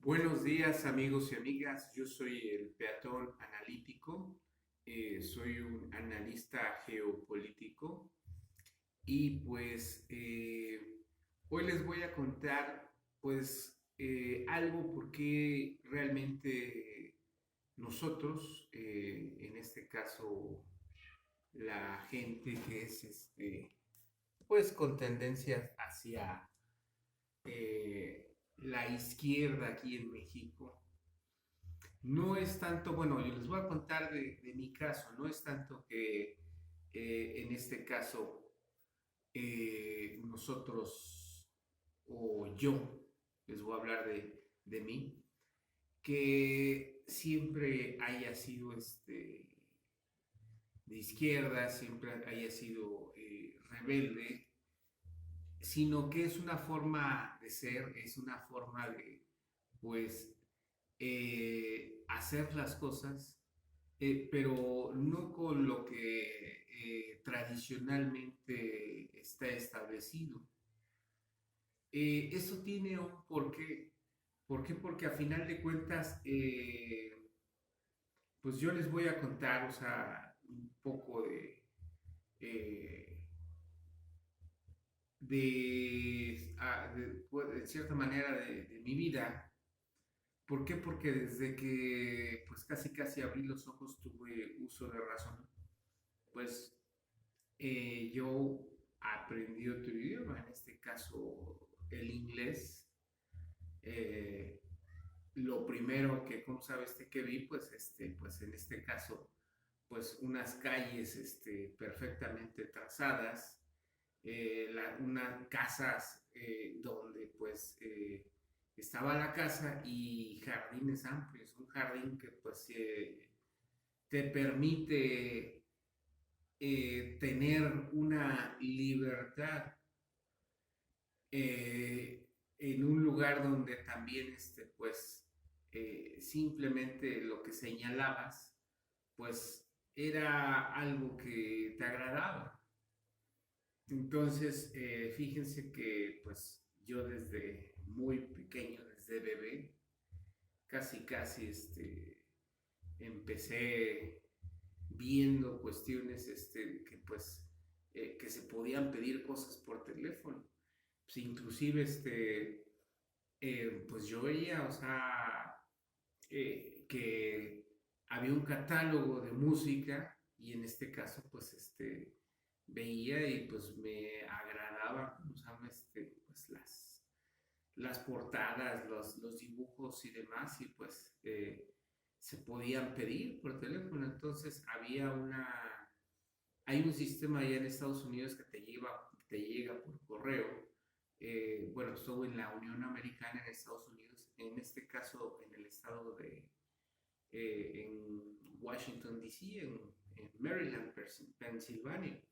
Buenos días amigos y amigas, yo soy el peatón analítico, soy un analista geopolítico y hoy les voy a contar algo porque realmente nosotros, en este caso la gente que es pues con tendencias hacia la izquierda aquí en México. No es tanto, bueno, yo les voy a contar de mi caso, no es tanto que en este caso nosotros o yo, les voy a hablar de mí, que siempre haya sido de izquierda, siempre haya sido rebelde, sino que es una forma de ser, es una forma de, pues, hacer las cosas, pero no con lo que tradicionalmente está establecido. Eso tiene un porqué. ¿Por qué? Porque a final de cuentas, pues yo les voy a contar, o sea, un poco eh, pues, de cierta manera, de mi vida. ¿Por qué? Porque desde que pues casi abrí los ojos tuve uso de razón. Pues yo aprendí otro idioma, en este caso el inglés. Eh, lo primero que, ¿cómo sabes que vi? Pues en este caso, pues unas calles perfectamente trazadas, unas casas donde estaba la casa y jardines amplios, un jardín que te permite tener una libertad en un lugar donde también simplemente lo que señalabas pues era algo que te agradaba. Entonces, fíjense que pues yo desde muy pequeño, desde bebé, casi empecé viendo cuestiones que se podían pedir cosas por teléfono. Pues, inclusive pues yo veía, o sea, que había un catálogo de música y en este caso veía y pues me agradaba, ¿cómo se llama? Pues las portadas, los dibujos y demás, y se podían pedir por teléfono. Entonces hay un sistema allá en Estados Unidos que te llega por correo. Bueno, estuvo en la Unión Americana en Estados Unidos, en este caso en el estado en Washington, D.C., en Maryland, Pensilvania,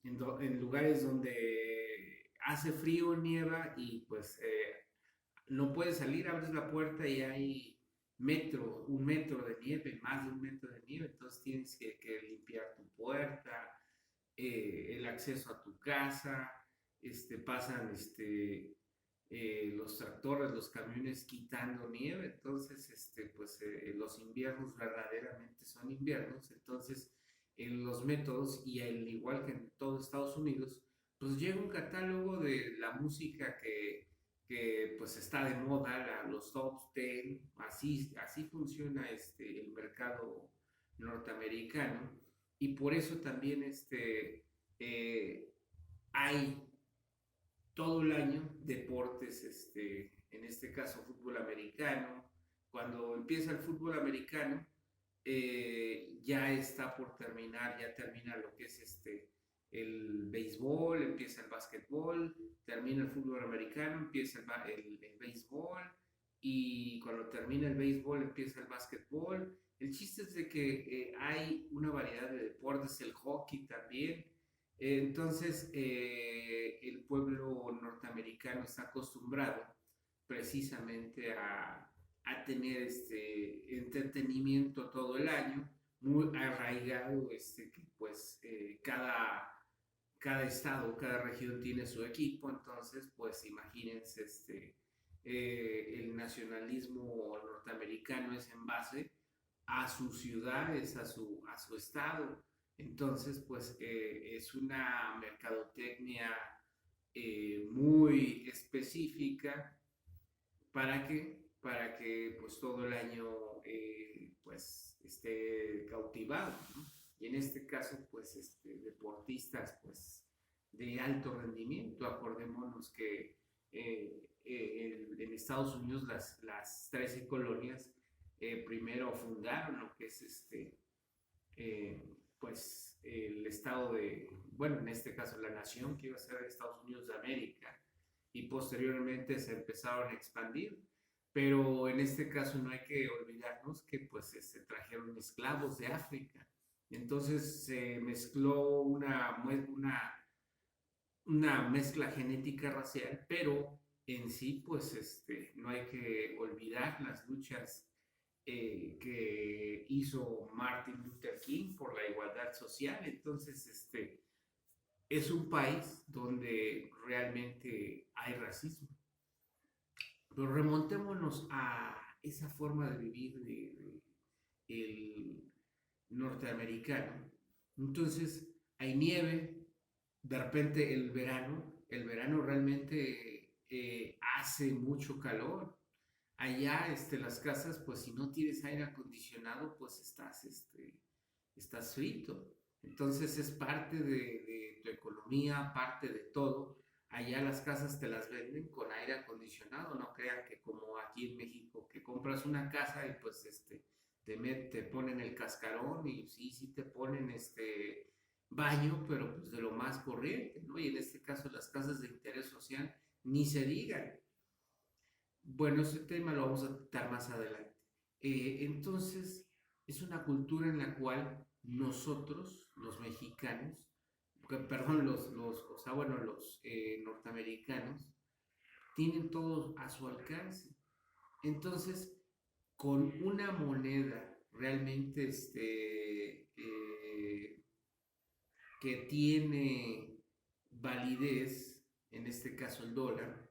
en lugares donde hace frío, nieva y no puedes salir, abres la puerta y hay un metro de nieve, más de un metro de nieve, entonces tienes que limpiar tu puerta, el acceso a tu casa, pasan los tractores, los camiones quitando nieve, entonces los inviernos verdaderamente son inviernos, entonces en los métodos y al igual que en todo Estados Unidos, pues llega un catálogo de la música que pues está de moda, los top 10, así funciona el mercado norteamericano y por eso también eh, hay todo el año deportes, en este caso fútbol americano. Cuando empieza el fútbol americano, ya está por terminar, ya termina lo que es el béisbol, empieza el básquetbol, termina el fútbol americano, empieza el béisbol y cuando termina el béisbol empieza el básquetbol. El chiste es de que hay una variedad de deportes, el hockey también, entonces, el pueblo norteamericano está acostumbrado precisamente a tener este entretenimiento todo el año, muy arraigado, cada estado, cada región tiene su equipo, entonces, pues imagínense, el nacionalismo norteamericano es en base a sus ciudades, a su estado. Entonces, pues es una mercadotecnia muy específica. ¿Para qué? Para que pues todo el año pues esté cautivado, ¿no? Y en este caso pues deportistas pues de alto rendimiento. Acordémonos que en Estados Unidos las 13 colonias primero fundaron lo que es pues el estado de, bueno, en este caso la nación que iba a ser Estados Unidos de América, y posteriormente se empezaron a expandir. Pero en este caso no hay que olvidarnos que pues se trajeron esclavos de África. Entonces se mezcló una mezcla genética racial, pero en sí pues no hay que olvidar las luchas que hizo Martin Luther King por la igualdad social. Entonces, es un país donde realmente hay racismo. Pero remontémonos a esa forma de vivir el norteamericano. Entonces, hay nieve, de repente el verano realmente hace mucho calor. Allá, las casas, pues si no tienes aire acondicionado, pues estás frito. Entonces es parte de tu economía, parte de todo. Allá las casas te las venden con aire acondicionado, no crean que como aquí en México, que compras una casa y pues te ponen el cascarón y sí, sí te ponen baño, pero pues de lo más corriente, ¿no? Y en este caso las casas de interés social, ni se digan. Bueno, ese tema lo vamos a tratar más adelante. Entonces, es una cultura en la cual nosotros, los mexicanos, perdón, o sea, bueno, los norteamericanos, tienen todo a su alcance. Entonces, con una moneda realmente que tiene validez, en este caso el dólar,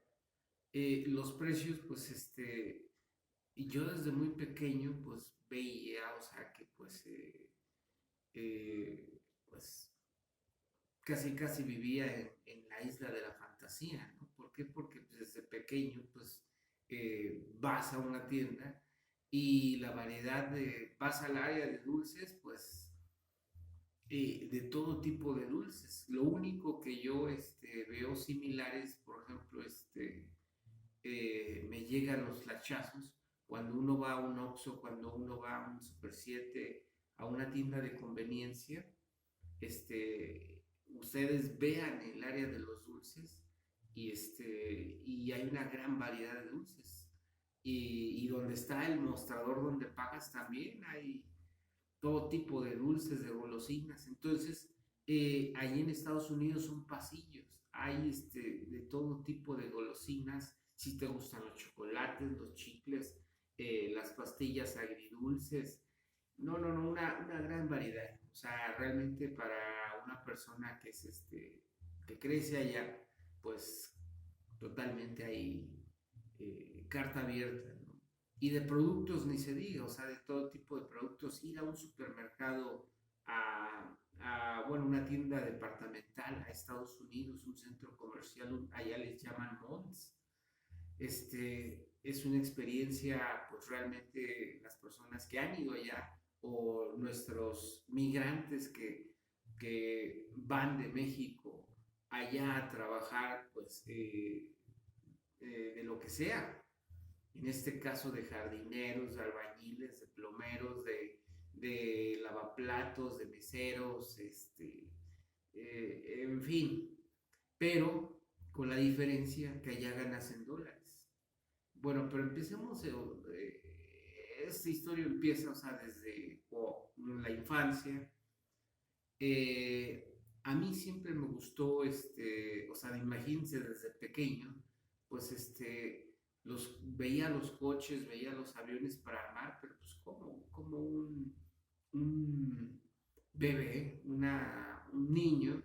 los precios, pues y yo desde muy pequeño, pues veía, o sea, que pues casi casi vivía en la isla de la fantasía, ¿no? ¿Por qué? Porque pues, desde pequeño, pues vas a una tienda y la variedad vas al área de dulces, pues de todo tipo de dulces. Lo único que yo veo similares, por ejemplo, me llegan los flachazos cuando uno va a un Oxxo, cuando uno va a un Super 7, a una tienda de conveniencia. Ustedes vean el área de los dulces y hay una gran variedad de dulces. Y donde está el mostrador donde pagas también hay todo tipo de dulces, de golosinas. Entonces, ahí en Estados Unidos son pasillos, hay de todo tipo de golosinas, si te gustan los chocolates, los chicles, las pastillas agridulces, no, una gran variedad. O sea, realmente para una persona que es que crece allá, pues totalmente hay carta abierta, ¿no? Y de productos ni se diga, o sea, de todo tipo de productos, ir a un supermercado, bueno, una tienda departamental a Estados Unidos, un centro comercial, allá les llaman malls, es una experiencia, pues realmente las personas que han ido allá o nuestros migrantes que van de México allá a trabajar, pues de lo que sea, en este caso de jardineros, de albañiles, de plomeros, de lavaplatos, de meseros, en fin, pero con la diferencia que allá ganas en dólares. Bueno, pero empecemos, esta historia empieza, o sea, desde la infancia. A mí siempre me gustó, o sea, imagínense desde pequeño, pues veía los coches, veía los aviones para armar, pero pues como un bebé, un niño,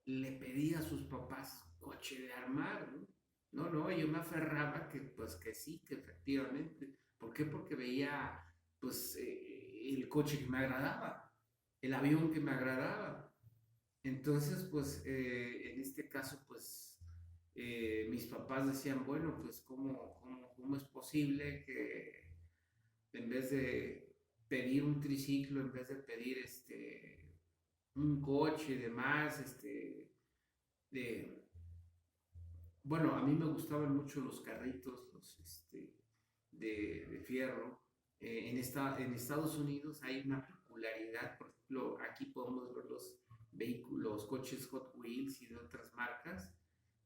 le pedía a sus papás coche de armar, ¿no? No, no, yo me aferraba que, pues, que sí, que efectivamente. ¿Por qué? Porque veía, pues, el coche que me agradaba, el avión que me agradaba. Entonces, pues, en este caso, pues, mis papás decían, bueno, pues, ¿cómo es posible que en vez de pedir un triciclo, en vez de pedir, un coche y demás, de, bueno, a mí me gustaban mucho los carritos, de fierro. En Estados Unidos hay una peculiaridad, por ejemplo, aquí podemos ver los vehículos, coches Hot Wheels y de otras marcas,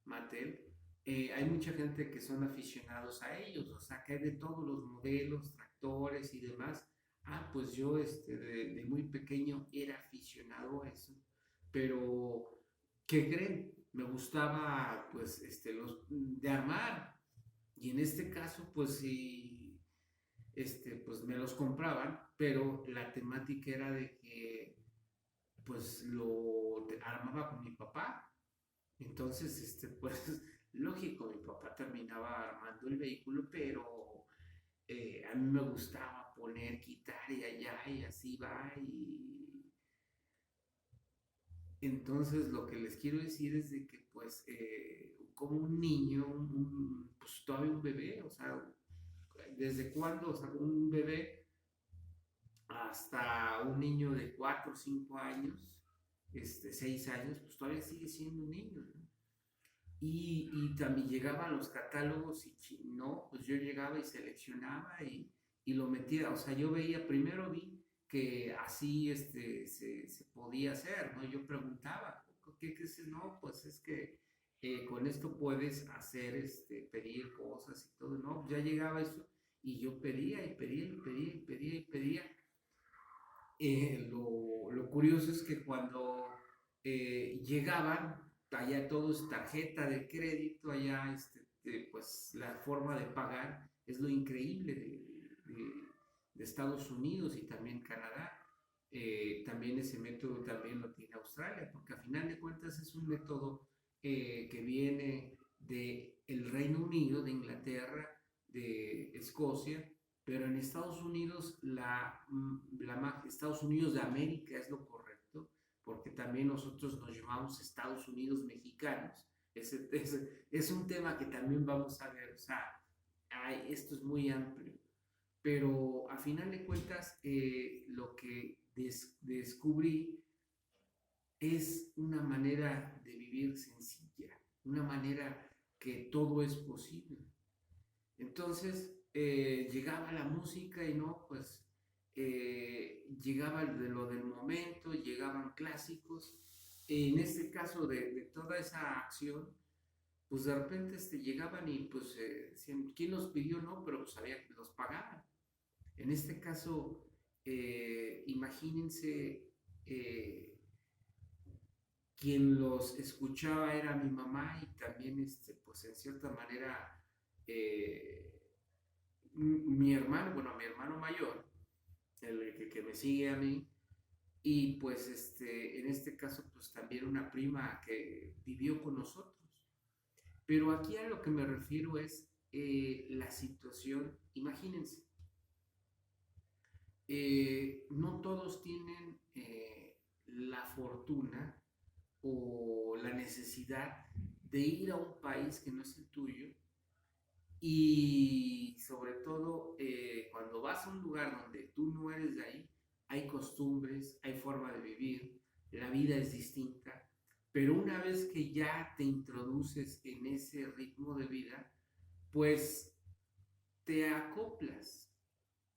Mattel. Hay mucha gente que son aficionados a ellos, o sea, que hay de todos los modelos, tractores y demás. Ah, pues yo de muy pequeño era aficionado a eso, pero ¿qué creen? Me gustaba pues los de armar y en este caso pues sí, pues me los compraban, pero la temática era de que pues armaba con mi papá. Entonces, pues lógico, mi papá terminaba armando el vehículo, pero a mí me gustaba poner, quitar y allá y así va. Y entonces lo que les quiero decir es de que pues como un niño, pues todavía un bebé, o sea, ¿desde cuándo? O sea, un bebé hasta un niño de 4 o 5 años, 6 años, pues todavía sigue siendo un niño, ¿no? Y también llegaba a los catálogos y no, pues yo llegaba y seleccionaba y lo metía, o sea, yo veía, primero vi que así se podía hacer, ¿no? Yo preguntaba, ¿qué es? No, pues es que con esto puedes hacer, pedir cosas y todo, ¿no? Ya llegaba eso y yo pedía y pedía y pedía y pedía y pedía. Lo curioso es que cuando llegaban, allá todo es tarjeta de crédito, allá pues la forma de pagar es lo increíble de Estados Unidos y también Canadá. También ese método también lo tiene Australia, porque a final de cuentas es un método que viene del Reino Unido, de Inglaterra, de Escocia, pero en Estados Unidos, Estados Unidos de América es lo correcto, porque también nosotros nos llamamos Estados Unidos mexicanos. Es un tema que también vamos a ver, o sea, esto es muy amplio, pero a final de cuentas, lo que descubrí es una manera de vivir sencilla, una manera que todo es posible. Entonces llegaba la música y no, pues llegaba de lo del momento, llegaban clásicos. En este caso de toda esa acción, pues de repente llegaban y pues decían, ¿quién los pidió? No, pero pues sabía que los pagaban. En este caso, imagínense, eh, quien los escuchaba era mi mamá y también, pues en cierta manera, eh, mi hermano, bueno, mi hermano mayor, el que me sigue a mí, y pues en este caso, pues también una prima que vivió con nosotros. Pero aquí a lo que me refiero es la situación, imagínense, no todos tienen la fortuna o la necesidad de ir a un país que no es el tuyo y sobre todo cuando vas a un lugar donde tú no eres de ahí, hay costumbres, hay forma de vivir, la vida es distinta, pero una vez que ya te introduces en ese ritmo de vida, pues te acoplas,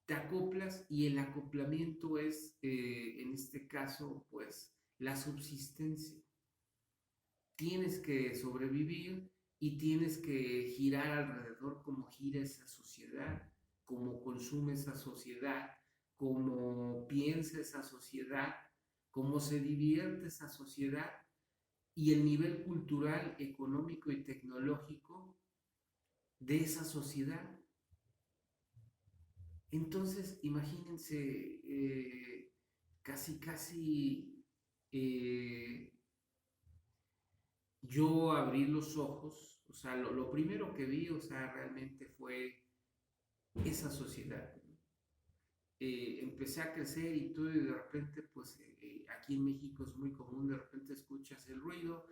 te acoplas y el acoplamiento es, en este caso, pues la subsistencia. Tienes que sobrevivir y tienes que girar alrededor como gira esa sociedad, como consume esa sociedad, como piensa esa sociedad, cómo se divierte esa sociedad y el nivel cultural, económico y tecnológico de esa sociedad. Entonces, imagínense, casi, casi, eh, yo abrí los ojos, o sea, lo primero que vi, o sea, realmente fue esa sociedad. Empecé a crecer y todo, y de repente, pues aquí en México es muy común, de repente escuchas el ruido,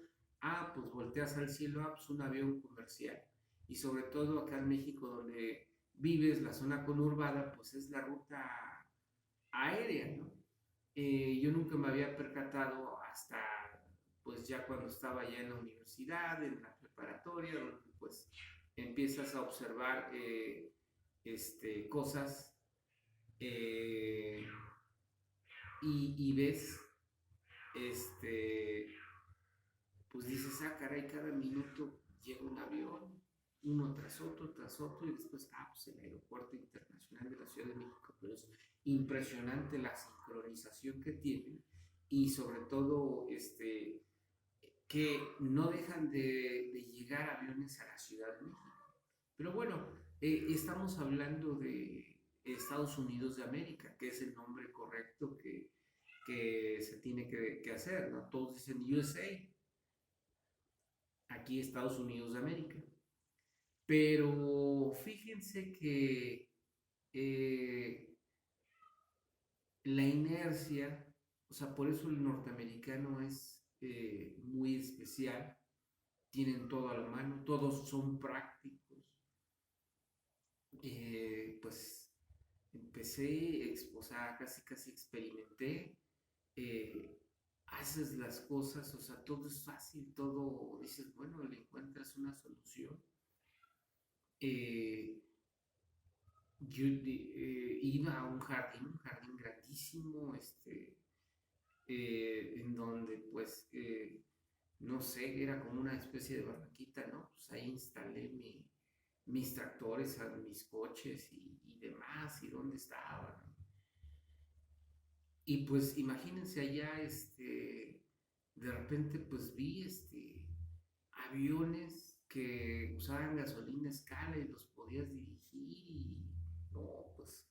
pues volteas al cielo, pues un avión comercial. Y sobre todo acá en México, donde vives, la zona conurbada, pues es la ruta aérea, ¿no? Yo nunca me había percatado hasta, pues ya cuando estaba ya en la universidad, en la preparatoria, donde pues empiezas a observar cosas eh, y ves, este, pues dices, caray, cada minuto llega un avión, uno tras otro, y después, pues el aeropuerto internacional de la Ciudad de México, pero es impresionante la sincronización que tienen y sobre todo, que no dejan de llegar aviones a la Ciudad de México. Pero bueno, estamos hablando de Estados Unidos de América, que es el nombre correcto que se tiene que hacer, ¿no? Todos dicen USA, aquí Estados Unidos de América. Pero fíjense que eh, la inercia, o sea, por eso el norteamericano es muy especial, tienen todo a la mano, todos son prácticos. Pues empecé, o sea, casi experimenté, eh, haces las cosas, o sea, todo es fácil, todo, dices, bueno, le encuentras una solución. Eh, yo iba a un jardín grandísimo, en donde pues, no sé, era como una especie de barranquita, ¿no? Pues ahí instalé mis tractores, mis coches y demás, y dónde estaban. Y pues imagínense allá, de repente pues vi, aviones que usaban gasolina a escala y los podías dirigir y no, pues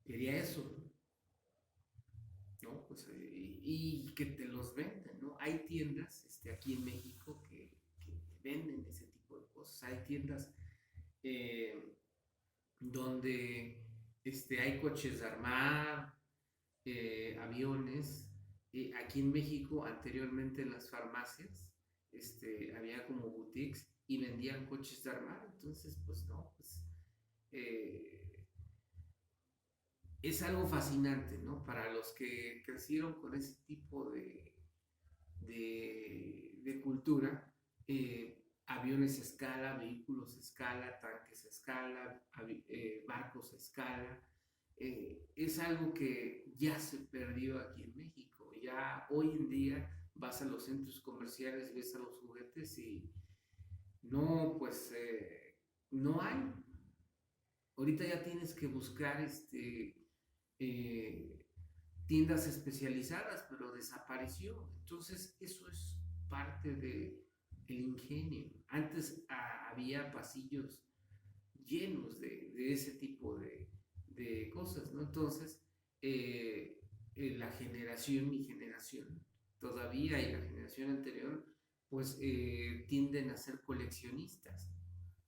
quería eso, ¿no? Pues, y que te los venden, ¿no? Hay tiendas, aquí en México que venden ese tipo de cosas. Hay tiendas eh, donde, hay coches de armar, aviones. Aquí en México, anteriormente en las farmacias, había como boutiques y vendían coches de armar. Entonces, pues no, pues eh, es algo fascinante, ¿no? Para los que crecieron con ese tipo de cultura, aviones a escala, vehículos a escala, tanques a escala, barcos a escala, es algo que ya se perdió aquí en México. Ya hoy en día vas a los centros comerciales, ves a los juguetes y no, pues no hay. Ahorita ya tienes que buscar eh, tiendas especializadas, pero desapareció. Entonces, eso es parte el ingenio. Antes había pasillos llenos de ese tipo de cosas, ¿no? Entonces, la generación, mi generación, todavía y la generación anterior, pues tienden a ser coleccionistas.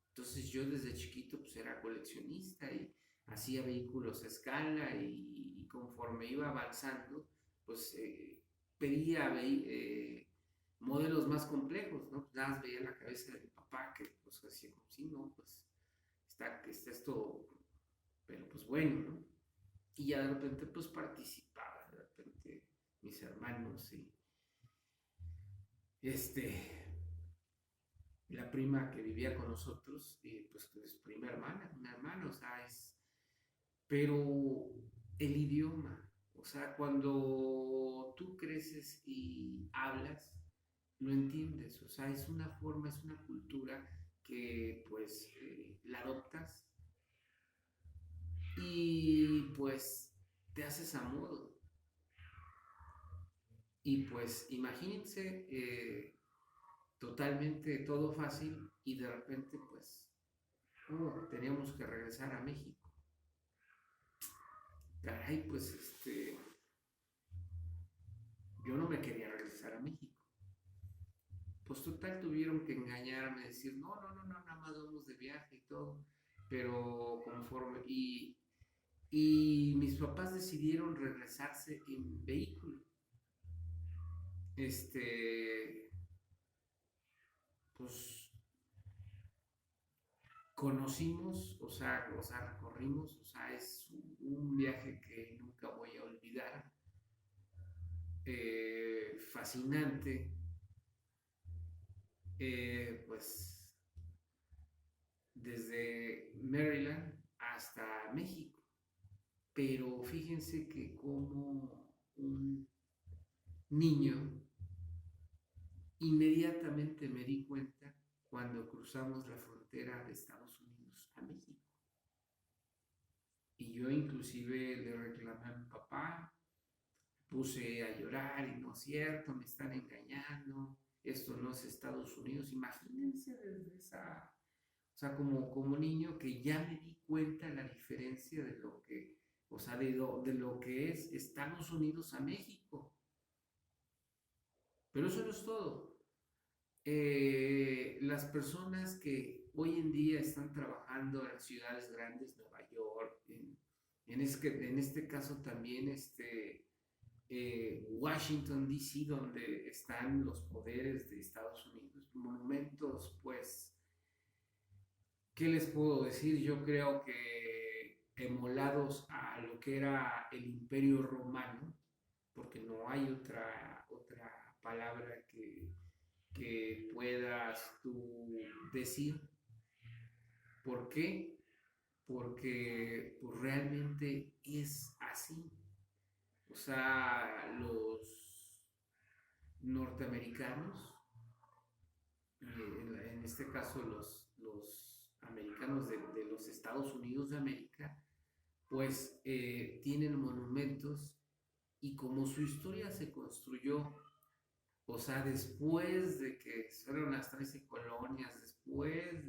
Entonces yo desde chiquito pues era coleccionista y hacía vehículos a escala y conforme iba avanzando, pues pedía modelos más complejos, ¿no? Pues nada más veía la cabeza de mi papá que pues decía, sí, no, pues está esto, pero pues bueno, ¿no? Y ya de repente pues participaba, de repente mis hermanos y la prima que vivía con nosotros, pues es prima hermana, una hermana, o sea, pero el idioma, o sea, cuando tú creces y hablas, lo entiendes, o sea, es una forma, es una cultura que pues la adoptas y pues te haces a modo. Y pues imagínense, totalmente todo fácil y de repente pues teníamos que regresar a México. Caray, pues yo no me quería regresar a México. pues total tuvieron que engañarme, decir, no, no, no, no, nada más vamos de viaje y todo, pero conforme, y mis papás decidieron regresarse en vehículo. Este, pues conocimos, o sea, recorrimos, o sea, es un viaje que nunca voy a olvidar, fascinante, pues desde Maryland hasta México. Pero fíjense que como un niño, inmediatamente me di cuenta cuando cruzamos la frontera de Estados Unidos a México. Y yo inclusive le reclamé a mi papá, puse a llorar y no es cierto, me están engañando, esto no es Estados Unidos. Imagínense desde esa, o sea, como niño que ya me di cuenta la diferencia de lo que, o sea, de lo que es Estados Unidos a México. Pero eso no es todo. Las personas que hoy en día están trabajando en ciudades grandes, Nueva York, en este caso también Washington, D.C., donde están los poderes de Estados Unidos, monumentos, pues, ¿qué les puedo decir? Yo creo que emulados a lo que era el Imperio Romano, porque no hay otra palabra que puedas tú decir. ¿Por qué? Porque pues, realmente es así. O sea, los norteamericanos, en este caso los americanos de los Estados Unidos de América, pues tienen monumentos y como su historia se construyó, o sea, después de que fueron las 13 colonias, después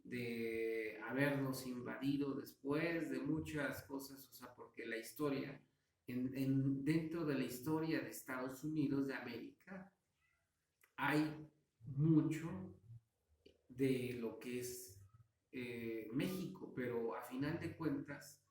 de habernos invadido, después de muchas cosas, o sea, porque la historia, dentro de la historia de Estados Unidos de América, hay mucho de lo que es México, pero a final de cuentas,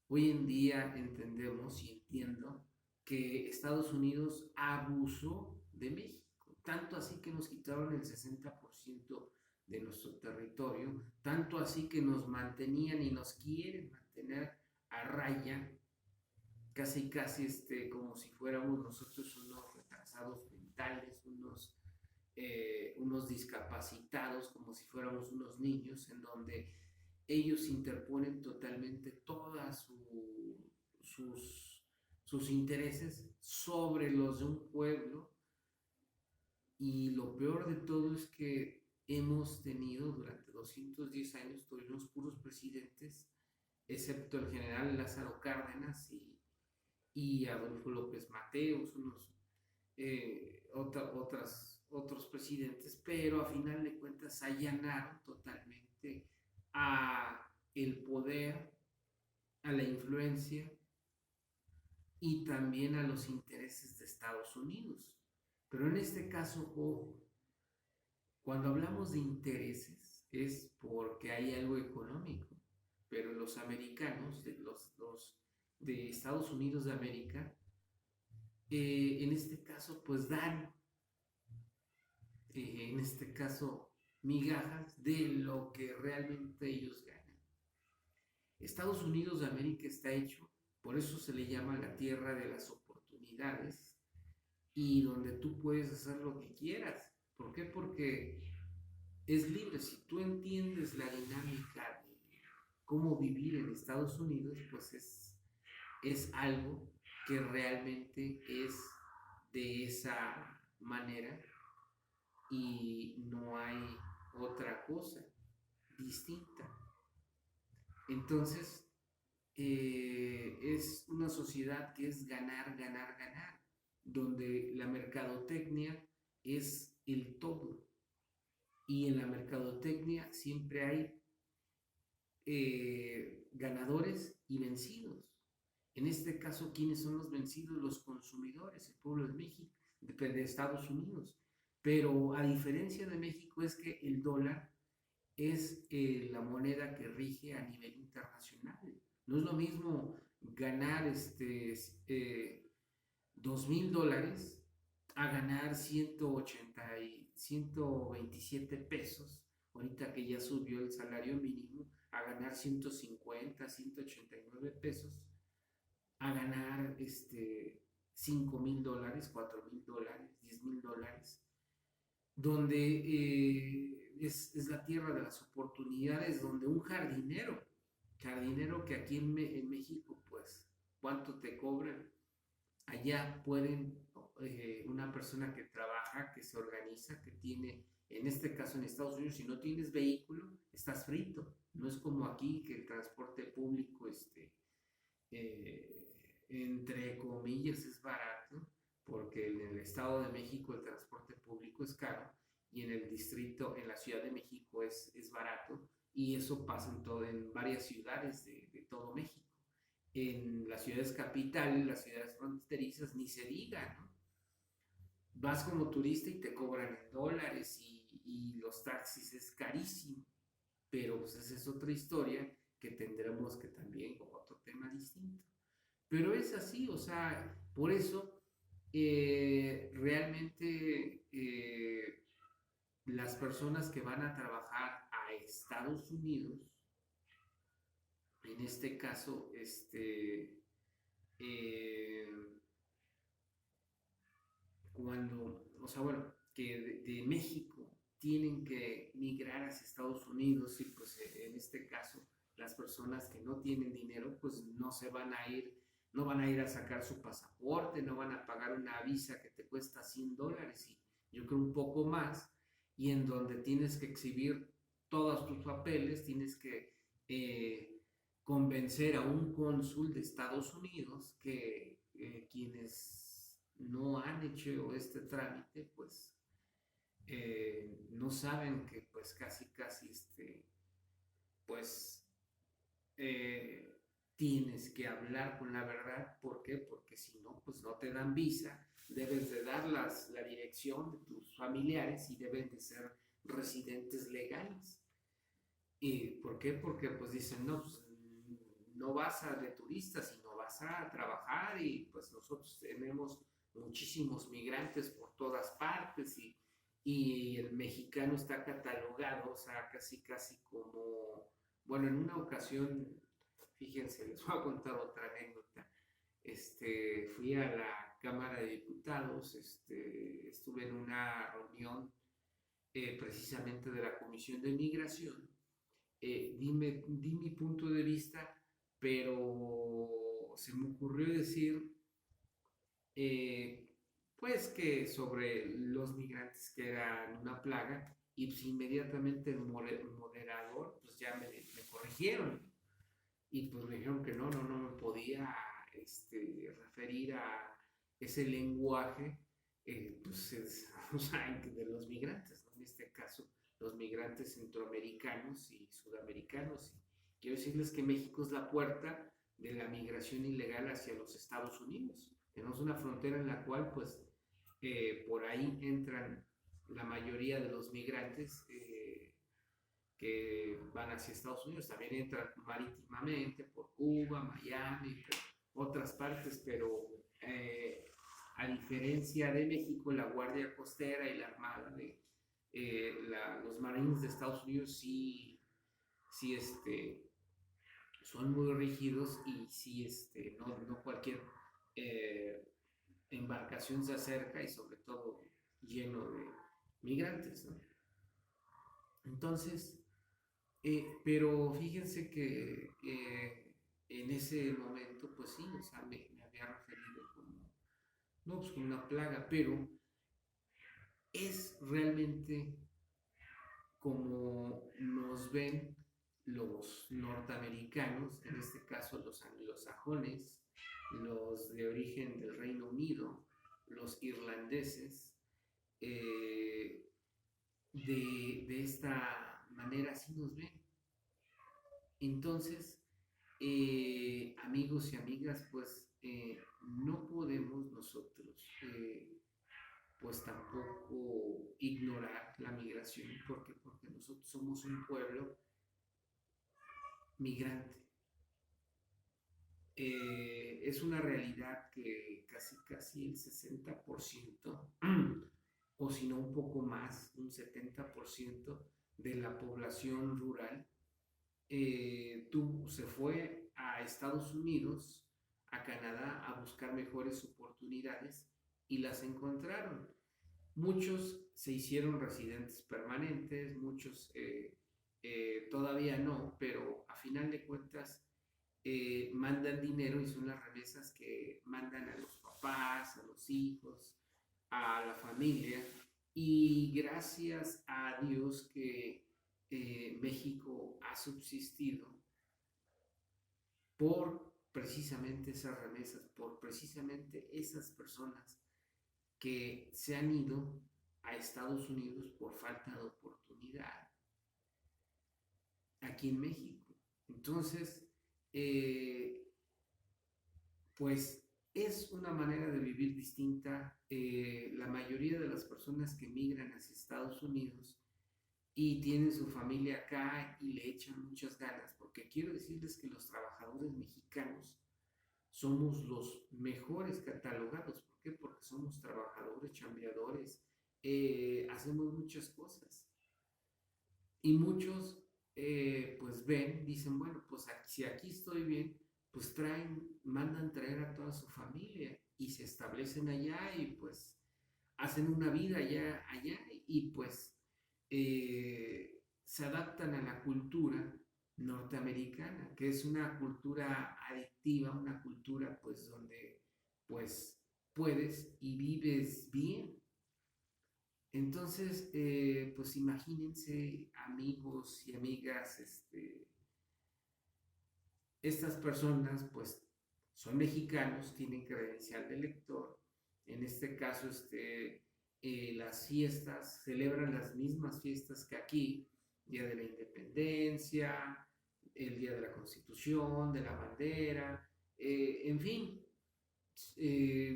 hoy en día entendemos y entiendo que Estados Unidos abusó de México, tanto así que nos quitaron el 60% de nuestro territorio, tanto así que nos mantenían y nos quieren mantener a raya, casi casi como si fuéramos nosotros unos retrasados mentales, unos discapacitados, como si fuéramos unos niños, en donde ellos interponen totalmente todas sus intereses sobre los de un pueblo. Y lo peor de todo es que hemos tenido durante 210 años, tuvimos puros presidentes, excepto el general Lázaro Cárdenas y Adolfo López Mateos, otros presidentes, pero a final de cuentas allanaron totalmente a el poder, a la influencia y también a los intereses de Estados Unidos. Pero en este caso, ojo, cuando hablamos de intereses es porque hay algo económico, pero los americanos, los de Estados Unidos de América, en este caso, pues dan, en este caso, migajas de lo que realmente ellos ganan. Estados Unidos de América está hecho, por eso se le llama la tierra de las oportunidades y donde tú puedes hacer lo que quieras. ¿Por qué? Porque es libre. Si tú entiendes la dinámica de cómo vivir en Estados Unidos, pues es algo que realmente es de esa manera y no hay otra cosa distinta. Entonces, es una sociedad que es ganar, ganar, ganar, donde la mercadotecnia es el todo. Y en la mercadotecnia siempre hay ganadores y vencidos. En este caso, ¿quiénes son los vencidos? Los consumidores, el pueblo de México, de Estados Unidos. Pero a diferencia de México es que el dólar es la moneda que rige a nivel internacional. No es lo mismo ganar $2,000 a ganar 127 pesos, ahorita que ya subió el salario mínimo, a ganar 150, 189 pesos, a ganar $5,000, $4,000, $10,000, donde es la tierra de las oportunidades, donde un jardinero que aquí en México, pues, ¿cuánto te cobran? Allá pueden, una persona que trabaja, que se organiza, que tiene, en este caso en Estados Unidos, si no tienes vehículo, estás frito. No es como aquí que el transporte público, entre comillas, es barato, porque en el Estado de México el transporte público es caro y en el distrito, en la Ciudad de México es barato, y eso pasa en varias ciudades de todo México. En las ciudades capitales, las ciudades fronterizas, ni se diga, ¿no? Vas como turista y te cobran en dólares, y los taxis es carísimo, pero pues esa es otra historia que tendremos que también, como otro tema distinto. Pero es así, o sea, por eso realmente las personas que van a trabajar a Estados Unidos, en este caso, eh, o sea, bueno, que de México tienen que migrar hacia Estados Unidos, y pues en este caso las personas que no tienen dinero pues no se van a ir, no van a ir a sacar su pasaporte, no van a pagar una visa que te cuesta $100 y yo creo un poco más, y en donde tienes que exhibir todos tus papeles, tienes que convencer a un cónsul de Estados Unidos que quienes no han hecho este trámite, pues no saben que pues casi casi pues eh, tienes que hablar con la verdad. ¿Por qué? Porque si no, pues no te dan visa, debes de dar la dirección de tus familiares y deben de ser residentes legales. ¿Y por qué? Porque pues dicen, no, pues, no vas de turista, sino vas a trabajar, y pues nosotros tenemos muchísimos migrantes por todas partes, y el mexicano está catalogado, o sea, casi casi como, bueno, en una ocasión, fíjense, les voy a contar otra anécdota. Fui a la Cámara de Diputados, estuve en una reunión precisamente de la Comisión de Migración. Di mi punto de vista, pero se me ocurrió decir, eh, pues que sobre los migrantes que eran una plaga, y pues inmediatamente el moderador, pues ya me corrigieron, y pues me dijeron que no me podía referir a ese lenguaje, pues o sea, de los migrantes, ¿no? En este caso, los migrantes centroamericanos y sudamericanos. Y quiero decirles que México es la puerta de la migración ilegal hacia los Estados Unidos. Tenemos una frontera en la cual, pues, por ahí entran la mayoría de los migrantes que van hacia Estados Unidos. También entran marítimamente por Cuba, Miami, por otras partes, pero a diferencia de México, la Guardia Costera y la Armada los Marines de Estados Unidos sí son muy rígidos, y sí no cualquier eh, embarcación se acerca, y sobre todo lleno de migrantes, ¿no? Entonces, pero fíjense que en ese momento, pues sí, o sea, me había referido como, no, pues como una plaga, pero es realmente como nos ven los norteamericanos, en este caso los anglosajones, los de origen del Reino Unido, los irlandeses, eh, de esta manera sí nos ven. Entonces, amigos y amigas, pues no podemos nosotros pues tampoco ignorar la migración, porque nosotros somos un pueblo migrante. Es una realidad que casi el 60%, o si no un poco más, un 70% de la población rural se fue a Estados Unidos, a Canadá, a buscar mejores oportunidades y las encontraron. Muchos se hicieron residentes permanentes, muchos todavía no, pero a final de cuentas mandan dinero y son las remesas que mandan a los papás, a los hijos, a la familia. Y gracias a Dios que México ha subsistido por precisamente esas remesas, por precisamente esas personas que se han ido a Estados Unidos por falta de oportunidad aquí en México. Entonces, pues es una manera de vivir distinta. La mayoría de las personas que migran hacia Estados Unidos y tienen su familia acá y le echan muchas ganas, porque quiero decirles que los trabajadores mexicanos somos los mejores catalogados. ¿Por qué? Porque somos trabajadores, chambeadores, hacemos muchas cosas. Y muchos pues ven, dicen, bueno, pues si aquí estoy bien, pues mandan traer a toda su familia y se establecen allá y pues hacen una vida allá y pues se adaptan a la cultura norteamericana, que es una cultura adictiva, una cultura pues donde pues puedes y vives bien. Entonces, pues imagínense amigos y amigas, estas personas pues son mexicanos, tienen credencial de lector, en este caso las fiestas, celebran las mismas fiestas que aquí, Día de la Independencia, el Día de la Constitución, de la bandera, en fin,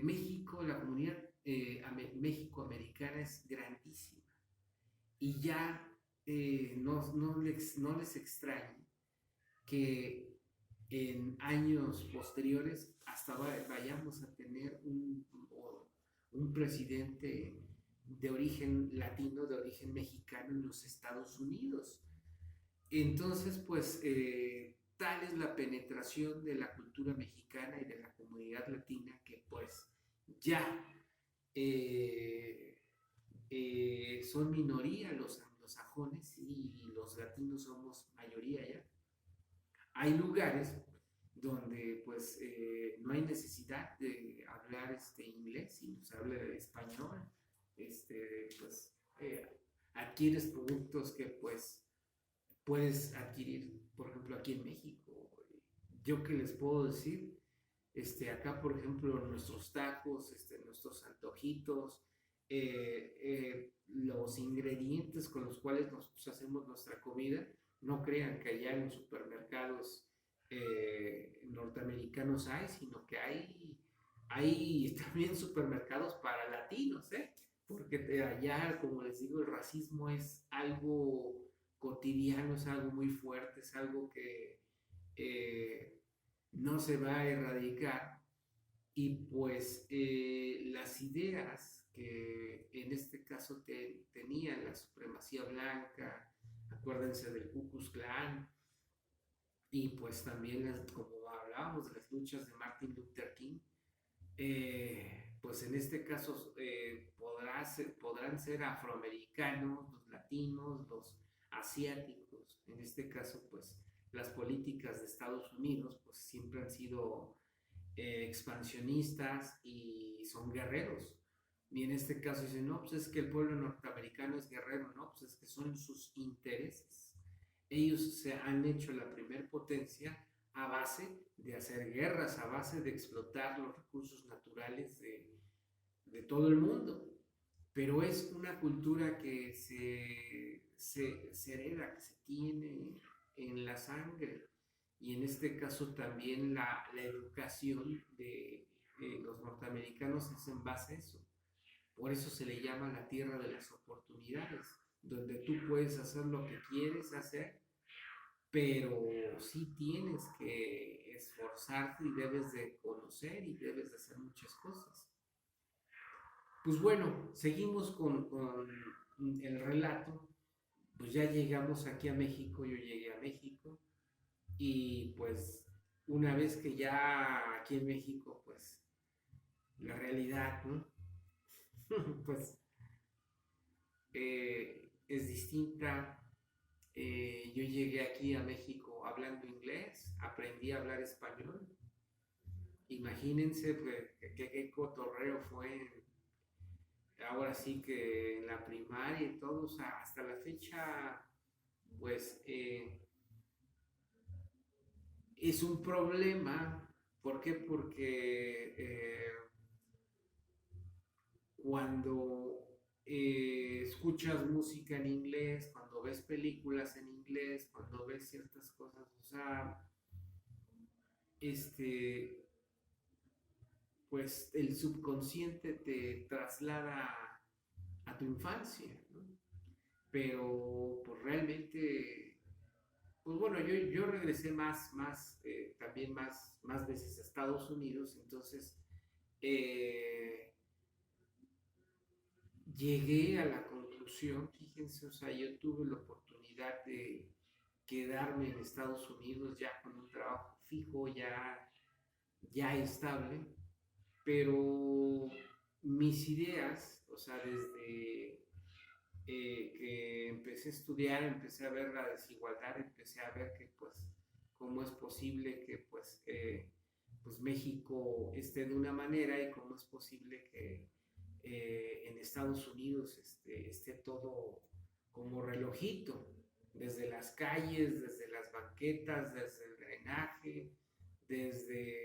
México, la comunidad México-americana es grandísima y ya no les extraña que en años posteriores hasta vayamos a tener un presidente de origen latino, de origen mexicano en los Estados Unidos. Entonces, pues tal es la penetración de la cultura mexicana y de la comunidad latina que pues ya eh, son minoría los anglosajones y los latinos somos mayoría ya. Hay lugares donde pues no hay necesidad de hablar inglés, sino se habla español, pues adquieres productos que pues puedes adquirir, por ejemplo, aquí en México. Yo qué les puedo decir, acá por ejemplo nuestros tacos, nuestros antojitos, los ingredientes con los cuales nosotros hacemos nuestra comida, no crean que allá en los supermercados norteamericanos hay, sino que hay también supermercados para latinos, porque allá, como les digo, el racismo es algo cotidiano, es algo muy fuerte, es algo que no se va a erradicar. Y pues las ideas que en este caso tenían la supremacía blanca, acuérdense del Ku Klux Klan, y pues también, como hablábamos de las luchas de Martin Luther King, pues en este caso podrán ser afroamericanos, los latinos, los asiáticos. En este caso, pues las políticas de Estados Unidos pues siempre han sido expansionistas y son guerreros. Y en este caso dicen, no, pues es que el pueblo norteamericano es guerrero, no, pues es que son sus intereses. Ellos se han hecho la primer potencia a base de hacer guerras, a base de explotar los recursos naturales de todo el mundo. Pero es una cultura que se hereda, que se tiene en la sangre. Y en este caso también la educación de los norteamericanos es en base a eso. Por eso se le llama la tierra de las oportunidades, donde tú puedes hacer lo que quieres hacer, pero sí tienes que esforzarte y debes de conocer y debes de hacer muchas cosas. Pues bueno, seguimos con el relato. Pues ya llegamos aquí a México, yo llegué a México y pues una vez que ya aquí en México, pues la realidad, ¿no? Pues es distinta. Yo llegué aquí a México hablando inglés, aprendí a hablar español. Imagínense pues, qué cotorreo fue ahora sí que en la primaria y todo, o sea, hasta la fecha, pues es un problema. ¿Por qué? Porque cuando escuchas música en inglés, cuando ves películas en inglés, cuando ves ciertas cosas, o sea, este, pues el subconsciente te traslada a tu infancia, ¿no? Pero pues realmente, pues bueno, yo regresé también más veces a Estados Unidos, entonces eh, llegué a la conclusión, fíjense, o sea, yo tuve la oportunidad de quedarme en Estados Unidos ya con un trabajo fijo, ya estable, pero mis ideas, o sea, desde que empecé a estudiar, empecé a ver la desigualdad, empecé a ver que pues cómo es posible que pues México esté de una manera y cómo es posible que en Estados Unidos esté todo como relojito, desde las calles, desde las banquetas, desde el drenaje, desde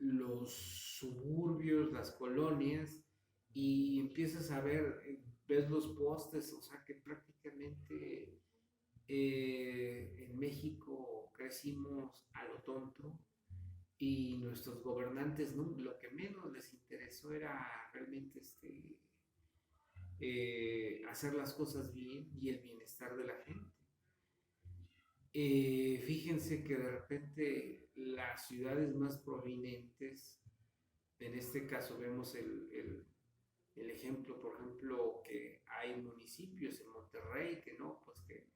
los suburbios, las colonias, y empiezas a ver, ves los postes, o sea que prácticamente en México crecimos a lo tonto y nuestros gobernantes, ¿no? Lo que menos les interesó era realmente hacer las cosas bien y el bienestar de la gente. Fíjense que de repente las ciudades más prominentes, en este caso vemos el ejemplo, por ejemplo, que hay municipios en Monterrey que no, pues que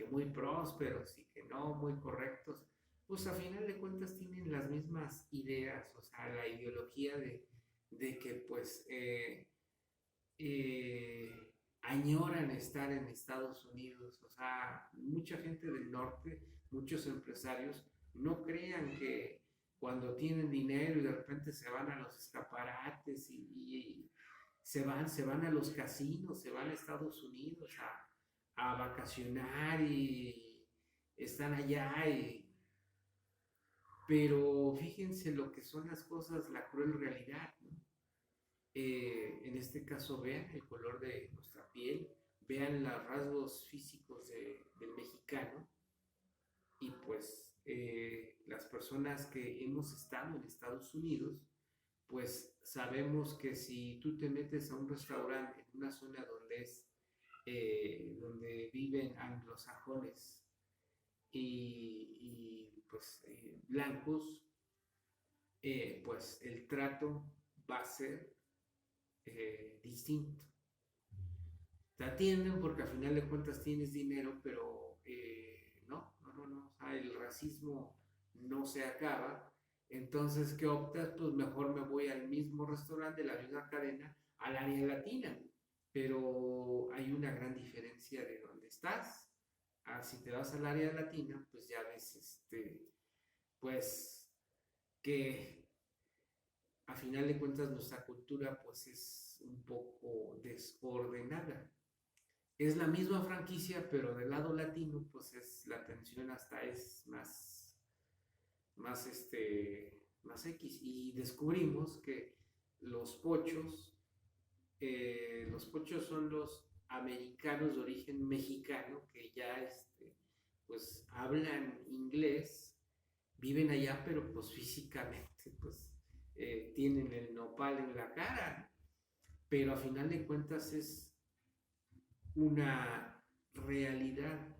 muy prósperos y que no muy correctos, pues a final de cuentas tienen las mismas ideas, o sea, la ideología de que pues añoran estar en Estados Unidos, o sea, mucha gente del norte, muchos empresarios, no crean que cuando tienen dinero y de repente se van a los escaparates y se van a los casinos, se van a Estados Unidos a vacacionar y están allá pero fíjense lo que son las cosas, la cruel realidad, ¿no? En este caso vean el color de nuestra piel, vean los rasgos físicos del mexicano y pues las personas que hemos estado en Estados Unidos, pues sabemos que si tú te metes a un restaurante en una zona donde viven anglosajones pues blancos, pues el trato va a ser distinto. Te atienden porque al final de cuentas tienes dinero, pero no, o sea, el racismo no se acaba. Entonces, ¿qué optas? Pues mejor me voy al mismo restaurante de la misma cadena, al área latina. Pero hay una gran diferencia de dónde estás. Si te vas al área latina, pues ya ves, pues que a final de cuentas nuestra cultura pues es un poco desordenada. Es la misma franquicia, pero del lado latino, pues es la atención hasta es más X. Y descubrimos que los pochos, los pochos son los americanos de origen mexicano que ya, pues hablan inglés, viven allá, pero pues físicamente, pues tienen el nopal en la cara, pero a final de cuentas es una realidad.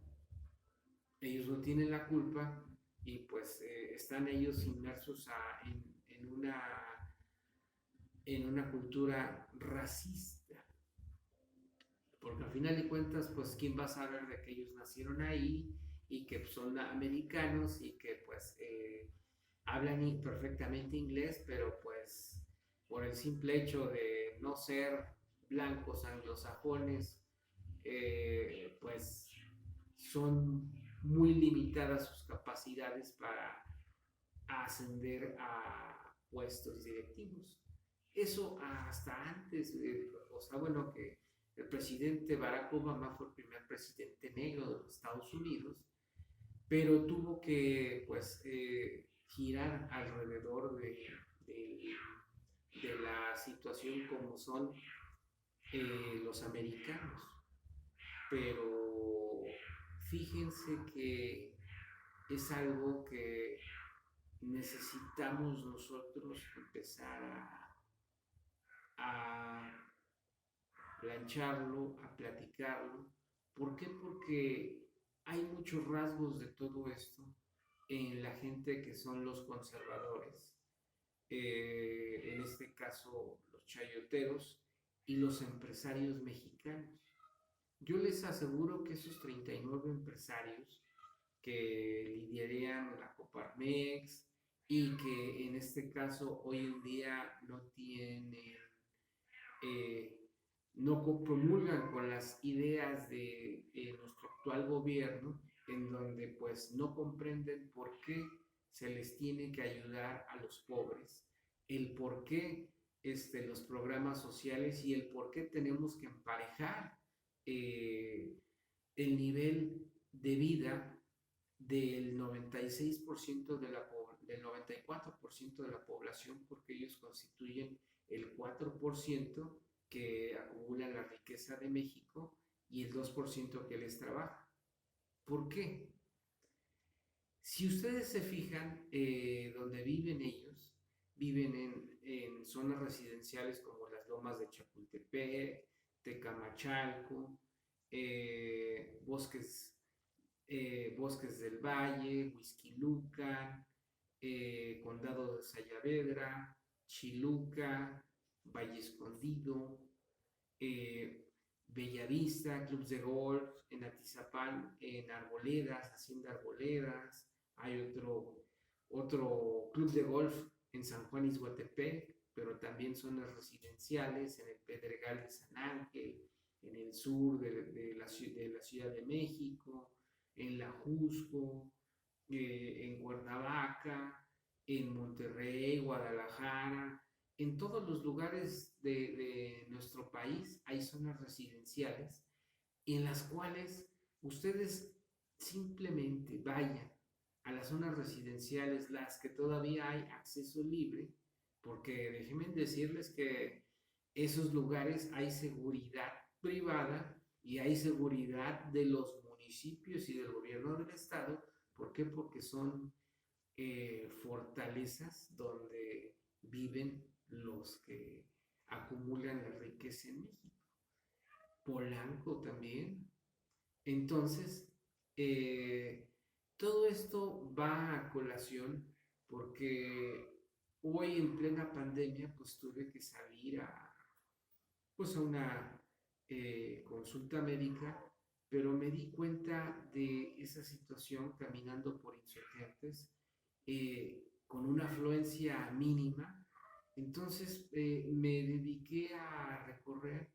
Ellos no tienen la culpa y pues están ellos inmersos en una cultura racista, porque al final de cuentas, pues quién va a saber de que ellos nacieron ahí y que son americanos y que pues hablan perfectamente inglés, pero pues por el simple hecho de no ser blancos anglosajones, pues son muy limitadas sus capacidades para ascender a puestos directivos. Eso hasta antes, o sea, bueno, que el presidente Barack Obama fue el primer presidente negro de los Estados Unidos, pero tuvo que, pues, girar alrededor de la situación como son los americanos. Pero fíjense que es algo que necesitamos nosotros empezar a plancharlo, a platicarlo. ¿Por qué? Porque hay muchos rasgos de todo esto en la gente que son los conservadores, en este caso los chayoteros y los empresarios mexicanos. Yo les aseguro que esos 39 empresarios que lideran la Coparmex y que en este caso hoy en día no tienen, no promulgan con las ideas de nuestro actual gobierno, en donde pues no comprenden por qué se les tiene que ayudar a los pobres, el por qué los programas sociales y el por qué tenemos que emparejar eh, el nivel de vida del 96% del 94% de la población, porque ellos constituyen el 4% que acumulan la riqueza de México y el 2% que les trabaja. ¿Por qué? Si ustedes se fijan, donde viven ellos, viven en zonas residenciales como las lomas de Chapultepec, Tecamachalco, Bosques del Valle, Huixquilucan, Condado de Sayavedra, Chiluca, Valle Escondido, Bellavista, clubs de golf, en Atizapán, en Arboledas, Hacienda Arboledas, hay otro club de golf en San Juan Izhuatepec, pero también zonas residenciales en el Pedregal de San Ángel, en el sur de la Ciudad de México, en La Jusco, en Cuernavaca, en Monterrey, Guadalajara, en todos los lugares de nuestro país hay zonas residenciales en las cuales ustedes simplemente vayan a las zonas residenciales, las que todavía hay acceso libre, porque déjenme decirles que esos lugares hay seguridad privada y hay seguridad de los municipios y del gobierno del estado. ¿Por qué? Porque son fortalezas donde viven los que acumulan la riqueza en México. Polanco también. Entonces, eh, todo esto va a colación porque hoy en plena pandemia pues tuve que salir pues, a una consulta médica, pero me di cuenta de esa situación caminando por Insurgentes con una afluencia mínima. Entonces me dediqué a recorrer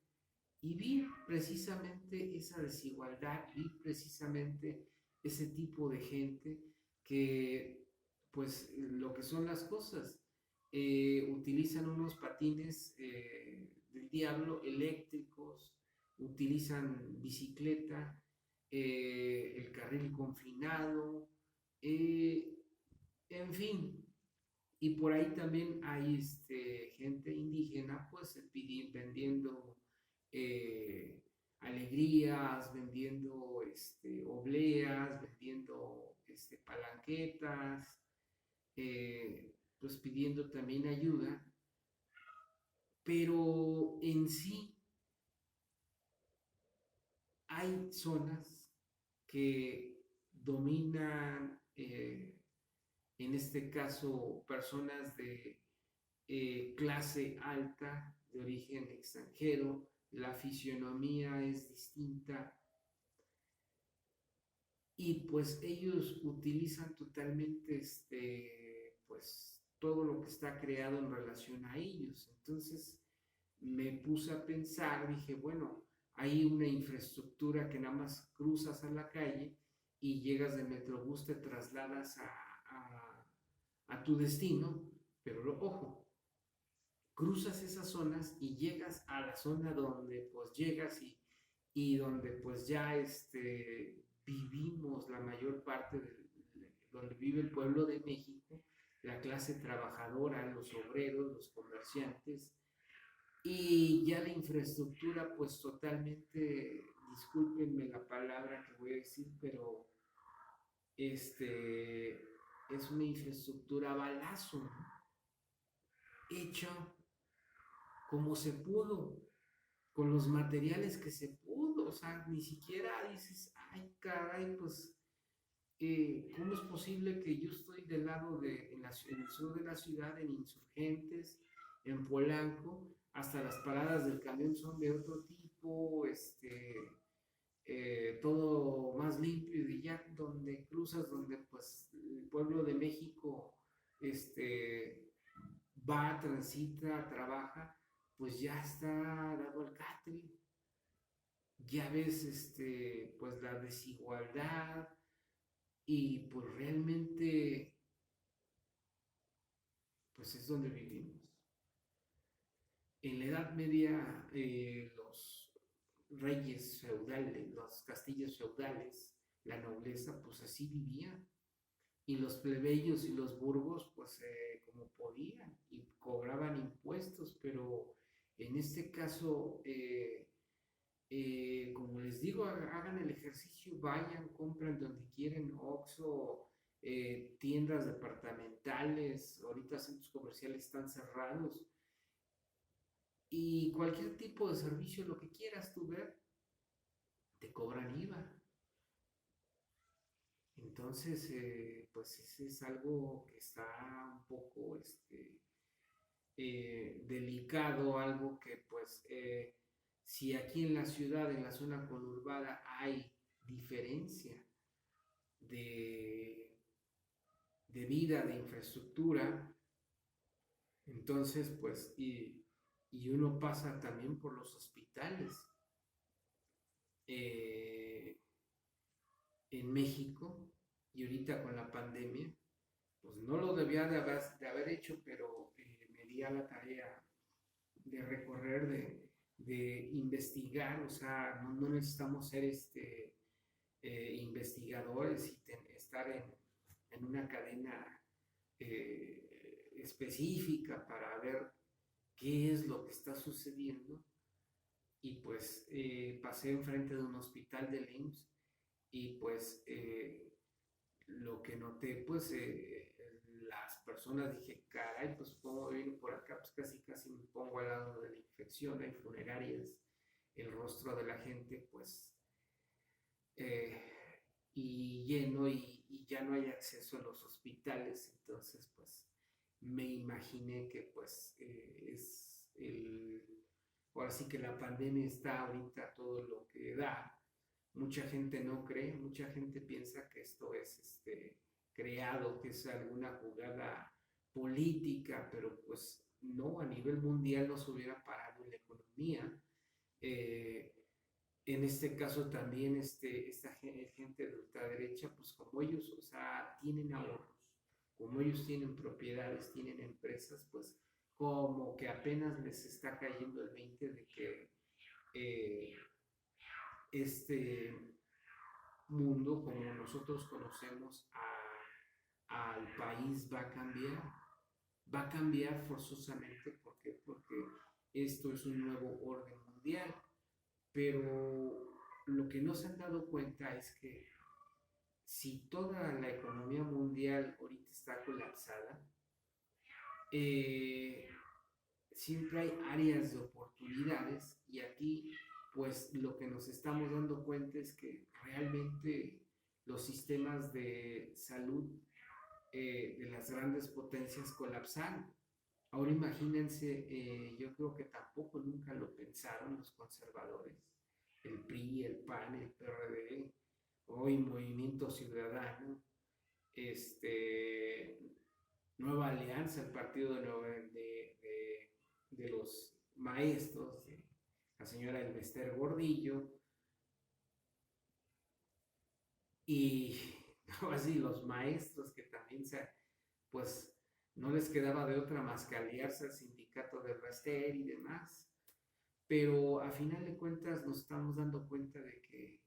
y vi precisamente esa desigualdad, vi precisamente ese tipo de gente que, pues, lo que son las cosas, utilizan unos patines del diablo eléctricos, utilizan bicicleta, el carril confinado, en fin. Y por ahí también hay gente indígena, pues, vendiendo eh, alegrías, vendiendo obleas, vendiendo palanquetas, pues pidiendo también ayuda, pero en sí hay zonas que dominan, en este caso, personas de clase alta, de origen extranjero, la fisionomía es distinta y pues ellos utilizan totalmente pues todo lo que está creado en relación a ellos. Entonces me puse a pensar, dije, bueno, hay una infraestructura que nada más cruzas a la calle y llegas de Metrobús, te trasladas a tu destino, pero ojo, cruzas esas zonas y llegas a la zona donde pues llegas y donde pues ya vivimos la mayor parte donde vive el pueblo de México, la clase trabajadora, los obreros, los comerciantes, y ya la infraestructura pues totalmente, discúlpenme la palabra que voy a decir, pero es una infraestructura a balazo, ¿no? Hecha como se pudo, con los materiales que se pudo, o sea, ni siquiera dices, ay, caray, pues, ¿cómo es posible que yo estoy del lado en el sur de la ciudad, en Insurgentes, en Polanco, hasta las paradas del camión son de otro tipo, todo más limpio y ya donde cruzas, donde pues el pueblo de México, va, transita, trabaja, pues ya está dado al catre. Ya ves, pues la desigualdad y pues realmente, pues es donde vivimos. En la Edad Media, los reyes feudales, los castillos feudales, la nobleza, pues así vivían. Y los plebeyos y los burgos, pues como podían y cobraban impuestos, pero en este caso, como les digo, hagan el ejercicio, vayan, compren donde quieren, Oxxo, tiendas departamentales, ahorita centros comerciales están cerrados, y cualquier tipo de servicio, lo que quieras tú ver, te cobran IVA. Entonces, pues ese es algo que está un poco delicado, algo que pues si aquí en la ciudad, en la zona conurbada, hay diferencia de, de vida, de infraestructura, entonces pues y uno pasa también por los hospitales. Eh, en México y ahorita con la pandemia, pues no lo debía de haber hecho, pero me di a la tarea de recorrer, de investigar, o sea, no necesitamos ser investigadores y estar en una cadena específica para ver qué es lo que está sucediendo. Y pues pasé enfrente de un hospital del IMSS y pues lo que noté, pues las personas dije, caray, pues cómo vino por acá, pues casi casi me pongo al lado de la infección, hay funerarias, el rostro de la gente, pues, eh, y lleno y ya no hay acceso a los hospitales, entonces, pues, me imaginé que, pues, ahora sí que la pandemia está ahorita todo lo que da. Mucha gente no cree, mucha gente piensa que esto es creado, que es alguna jugada política, pero pues no, a nivel mundial no se hubiera parado la economía. Eh, en este caso también esta gente de ultraderecha, pues como ellos, o sea, tienen ahorros, como ellos tienen propiedades, tienen empresas, pues como que apenas les está cayendo el 20 de que eh, este mundo como nosotros conocemos al país va a cambiar forzosamente. ¿Por qué? Porque esto es un nuevo orden mundial, pero lo que no se han dado cuenta es que si toda la economía mundial ahorita está colapsada, eh, siempre hay áreas de oportunidades y aquí pues lo que nos estamos dando cuenta es que realmente los sistemas de salud de las grandes potencias colapsaron. Ahora imagínense, yo creo que tampoco nunca lo pensaron los conservadores, el PRI, el PAN, el PRD, hoy Movimiento Ciudadano, este, Nueva Alianza, el partido de los maestros, de la señora Elvester Gordillo, y así los maestros que también pues no les quedaba de otra más que aliarse al sindicato de Raster y demás. Pero a final de cuentas nos estamos dando cuenta de que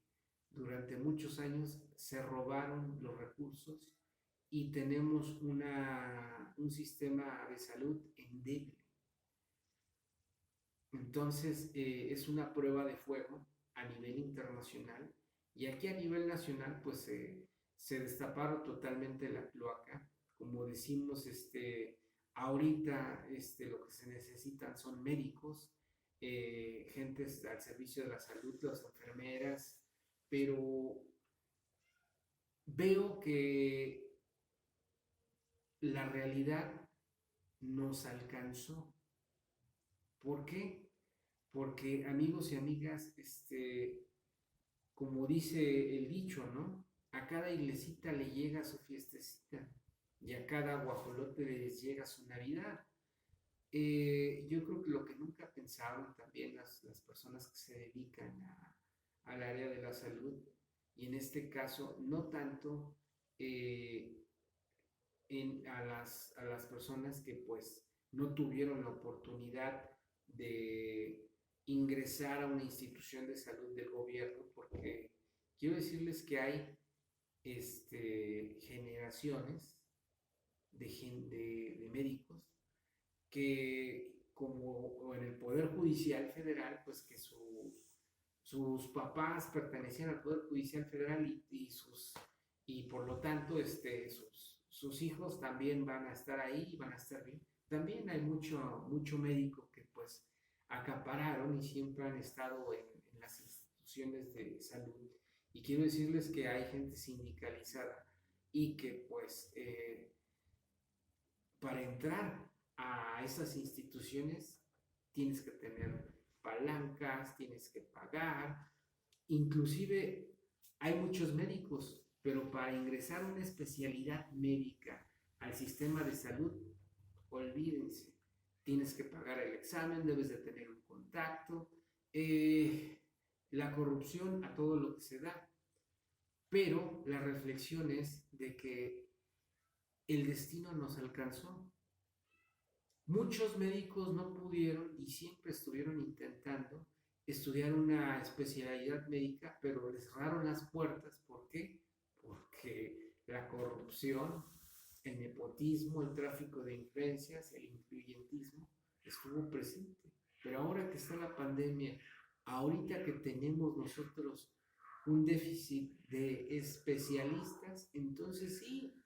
durante muchos años se robaron los recursos y tenemos un sistema de salud endeble. Entonces es una prueba de fuego a nivel internacional y aquí a nivel nacional pues se destaparon totalmente la cloaca. Como decimos, ahorita lo que se necesitan son médicos, gentes al servicio de la salud, las enfermeras, pero veo que la realidad nos alcanzó. ¿Por qué? Porque amigos y amigas, como dice el dicho, ¿no? A cada iglesita le llega su fiestecita y a cada guajolote les llega su Navidad. Yo creo que lo que nunca pensaron también las personas que se dedican al área de la salud, y en este caso no tanto eh, a las personas que pues no tuvieron la oportunidad de ingresar a una institución de salud del gobierno, porque quiero decirles que hay generaciones de médicos que como en el Poder Judicial Federal, pues que sus papás pertenecían al Poder Judicial Federal y por lo tanto sus hijos también van a estar ahí y van a estar bien. También hay mucho médico que pues acapararon y siempre han estado en las instituciones de salud. Y quiero decirles que hay gente sindicalizada y que pues para entrar a esas instituciones tienes que tener palancas, tienes que pagar, inclusive hay muchos médicos, pero para ingresar a una especialidad médica al sistema de salud, olvídense, tienes que pagar el examen, debes de tener un contacto, la corrupción a todo lo que se da, pero la reflexión es de que el destino nos alcanzó. Muchos médicos no pudieron y siempre estuvieron intentando estudiar una especialidad médica, pero les cerraron las puertas. ¿Por qué? Porque la corrupción, el nepotismo, el tráfico de influencias, el influyentismo estuvo presente. Pero ahora que está la pandemia, ahorita que tenemos nosotros un déficit de especialistas, entonces sí,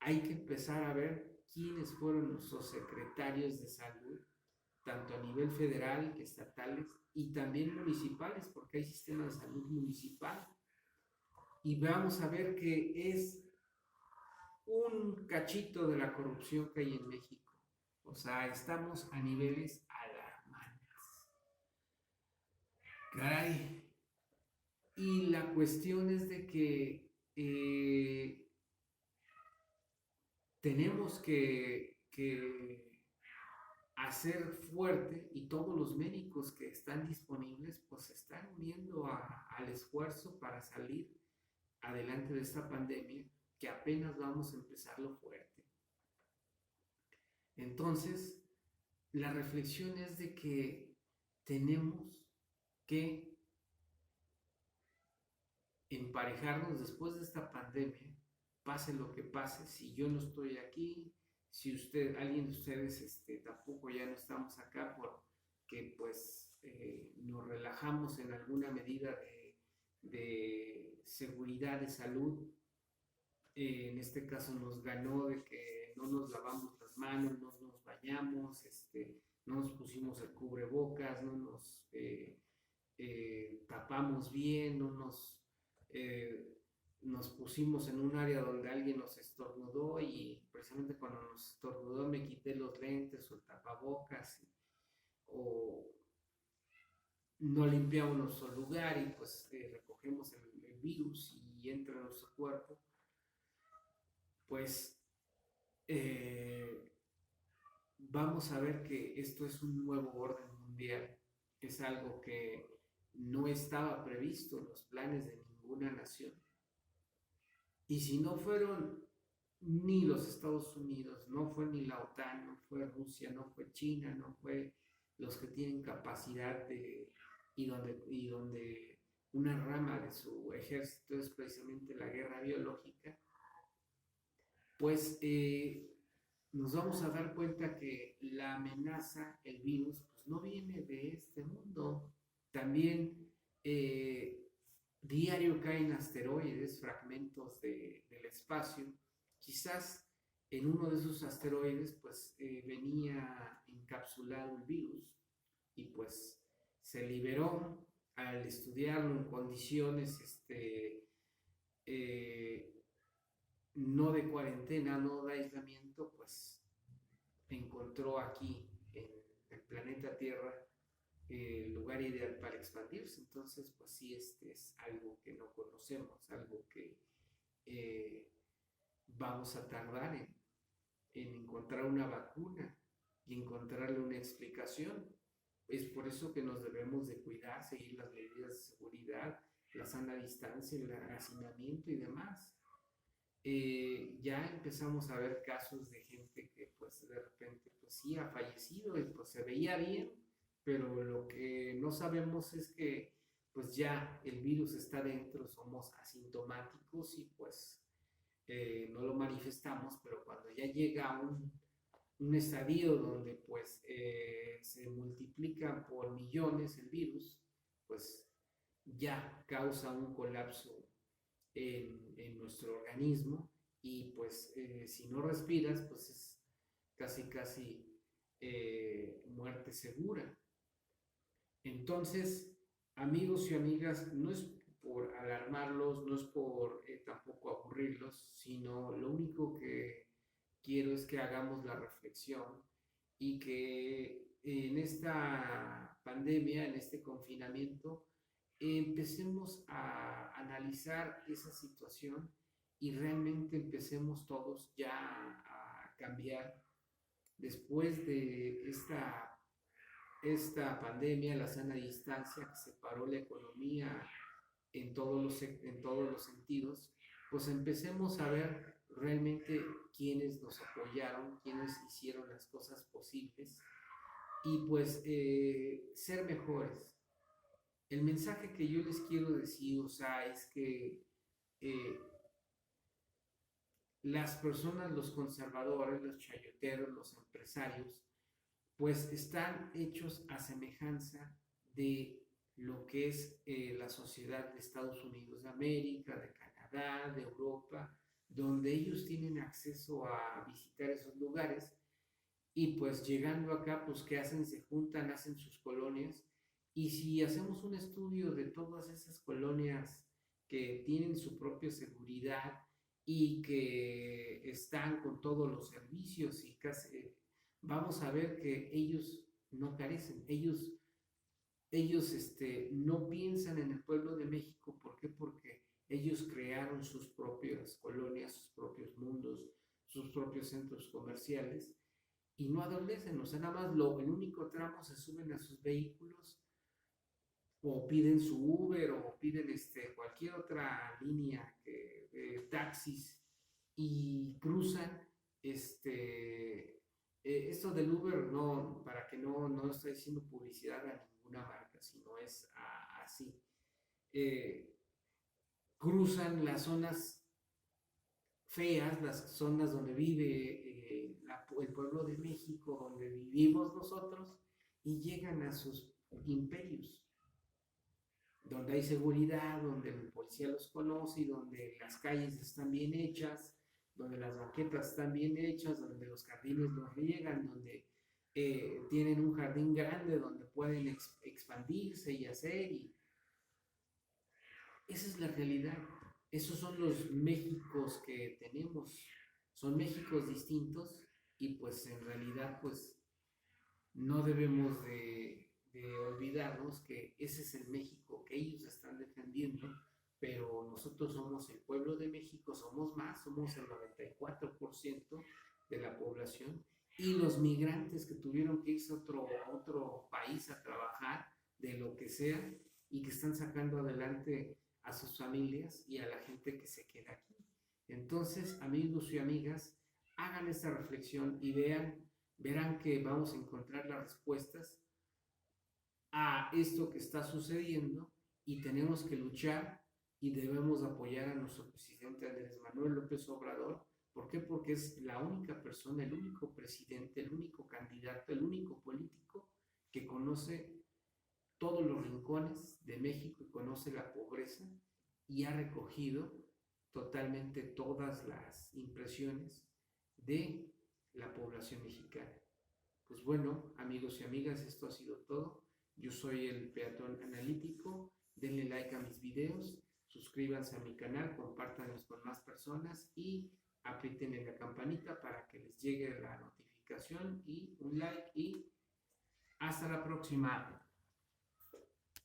hay que empezar a ver quiénes fueron nuestros secretarios de salud, tanto a nivel federal, estatales y también municipales, porque hay sistema de salud municipal. Y vamos a ver que es un cachito de la corrupción que hay en México. O sea, estamos a niveles alarmantes. Caray. Y la cuestión es de que tenemos que hacer fuerte y todos los médicos que están disponibles pues se están uniendo al esfuerzo para salir adelante de esta pandemia que apenas vamos a empezarlo fuerte. Entonces, la reflexión es de que tenemos que emparejarnos después de esta pandemia, pase lo que pase. Si yo no estoy aquí, si alguien de ustedes tampoco ya no estamos acá porque pues nos relajamos en alguna medida de seguridad de salud, En este caso nos ganó de que no nos lavamos las manos, no nos bañamos, no nos pusimos el cubrebocas, no nos tapamos bien, no nos pusimos en un área donde alguien nos estornudó y precisamente cuando nos estornudó me quité los lentes o el tapabocas o no limpiamos nuestro lugar y pues recogemos el virus y entra en nuestro cuerpo, pues vamos a ver que esto es un nuevo orden mundial, es algo que no estaba previsto en los planes de ninguna nación. Y si no fueron ni los Estados Unidos, no fue ni la OTAN, no fue Rusia, no fue China, no fue los que tienen capacidad y donde una rama de su ejército es precisamente la guerra biológica, pues nos vamos a dar cuenta que la amenaza, el virus, pues no viene de este mundo. También diario caen asteroides, fragmentos del espacio. Quizás en uno de esos asteroides pues venía encapsulado el virus y pues se liberó al estudiarlo en condiciones eh, no de cuarentena, no de aislamiento, pues encontró aquí en el planeta Tierra el lugar ideal para expandirse. Entonces, pues sí, este es algo que no conocemos, algo que vamos a tardar en encontrar una vacuna y encontrarle una explicación. Es por eso que nos debemos de cuidar, seguir las medidas de seguridad, la sana distancia, el hacinamiento y demás. Ya empezamos a ver casos de gente que pues de repente pues sí ha fallecido y pues se veía bien, pero lo que no sabemos es que pues ya el virus está dentro, somos asintomáticos y pues no lo manifestamos, pero cuando ya llega a un estadio donde pues se multiplica por millones el virus, pues ya causa un colapso en nuestro organismo y pues si no respiras pues es casi muerte segura. Entonces, amigos y amigas, no es por alarmarlos, no es por tampoco aburrirlos, sino lo único que quiero es que hagamos la reflexión y que en esta pandemia, en este confinamiento, empecemos a analizar esa situación y realmente empecemos todos ya a cambiar después de esta pandemia, la sana distancia que separó la economía en todos los sentidos, pues empecemos a ver realmente quiénes nos apoyaron, quiénes hicieron las cosas posibles y pues ser mejores. El mensaje que yo les quiero decir, o sea, es que eh, las personas, los conservadores, los chayoteros, los empresarios, pues están hechos a semejanza de lo que es la sociedad de Estados Unidos de América, de Canadá, de Europa, donde ellos tienen acceso a visitar esos lugares y pues llegando acá, pues ¿qué hacen? Se juntan, hacen sus colonias y si hacemos un estudio de todas esas colonias que tienen su propia seguridad y que están con todos los servicios y casi, vamos a ver que ellos no carecen, ellos no piensan en el pueblo de México. ¿Por qué? Porque ellos crearon sus propias colonias, sus propios mundos, sus propios centros comerciales y no adolecen, o sea, nada más el único tramo se suben a sus vehículos o piden su Uber o piden cualquier otra línea de taxis y cruzan esto del Uber no, para que no estoy haciendo publicidad a ninguna marca, sino es así. Cruzan las zonas feas, las zonas donde vive el pueblo de México, donde vivimos nosotros, y llegan a sus imperios. donde hay seguridad, donde el policía los conoce y donde las calles están bien hechas, donde las banquetas están bien hechas, donde los jardines los riegan, donde tienen un jardín grande donde pueden expandirse y hacer. Y esa es la realidad. Esos son los Méxicos que tenemos. Son Méxicos distintos y pues en realidad pues no debemos de olvidarnos que ese es el México que ellos están defendiendo, pero nosotros somos el pueblo de México, somos más, somos el 94% de la población, y los migrantes que tuvieron que irse a otro país a trabajar de lo que sea y que están sacando adelante a sus familias y a la gente que se queda aquí. Entonces, amigos y amigas, hagan esta reflexión y verán que vamos a encontrar las respuestas a esto que está sucediendo, y tenemos que luchar y debemos apoyar a nuestro presidente Andrés Manuel López Obrador. ¿Por qué? Porque es la única persona, el único presidente, el único candidato, el único político que conoce todos los rincones de México y conoce la pobreza y ha recogido totalmente todas las impresiones de la población mexicana. Pues bueno, amigos y amigas, esto ha sido todo. Yo soy el Peatón Analítico. Denle like a mis videos, suscríbanse a mi canal, compártanlos con más personas y aprieten en la campanita para que les llegue la notificación y un like, y hasta la próxima.